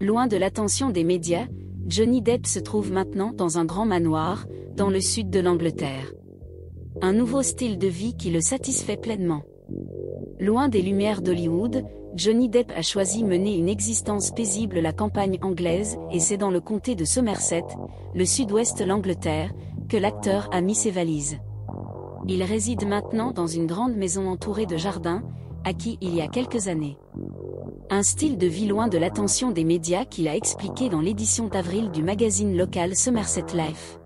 Loin de l'attention des médias, Johnny Depp se trouve maintenant dans un grand manoir, dans le sud de l'Angleterre. Un nouveau style de vie qui le satisfait pleinement. Loin des lumières d'Hollywood, Johnny Depp a choisi mener une existence paisible à la campagne anglaise et c'est dans le comté de Somerset, le sud-ouest de l'Angleterre, que l'acteur a mis ses valises. Il réside maintenant dans une grande maison entourée de jardins, acquis il y a quelques années. Un style de vie loin de l'attention des médias qu'il a expliqué dans l'édition d'avril du magazine local Somerset Life.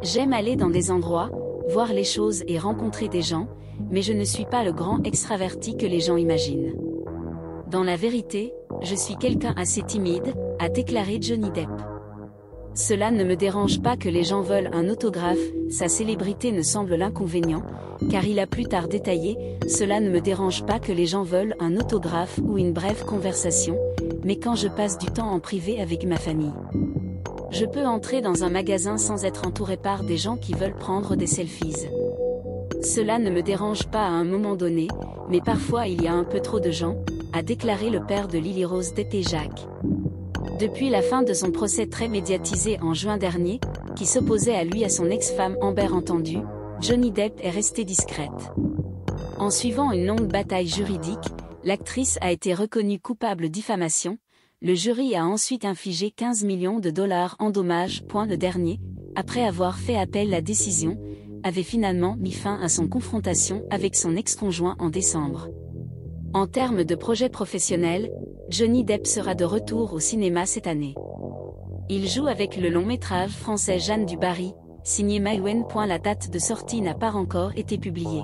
J'aime aller dans des endroits, voir les choses et rencontrer des gens, mais je ne suis pas le grand extraverti que les gens imaginent. Dans la vérité, je suis quelqu'un assez timide, a déclaré Johnny Depp. Cela ne me dérange pas que les gens veulent un autographe, sa célébrité ne semble l'inconvénient, car il a plus tard détaillé, cela ne me dérange pas que les gens veulent un autographe ou une brève conversation, mais quand je passe du temps en privé avec ma famille. Je peux entrer dans un magasin sans être entouré par des gens qui veulent prendre des selfies. Cela ne me dérange pas à un moment donné, mais parfois il y a un peu trop de gens, a déclaré le père de Lily Rose Depp et Jacques. Depuis la fin de son procès très médiatisé en juin dernier, qui s'opposait à lui à son ex-femme Amber Entendu, Johnny Depp est restée discrète. En suivant une longue bataille juridique, l'actrice a été reconnue coupable de diffamation. Le jury a ensuite infligé 15 millions de dollars en dommages. Le dernier, après avoir fait appel, la décision avait finalement mis fin à son confrontation avec son ex-conjoint en décembre. En termes de projet professionnel, Johnny Depp sera de retour au cinéma cette année. Il joue avec le long-métrage français Jeanne du Barry, signé Maïwen. La date de sortie n'a pas encore été publiée.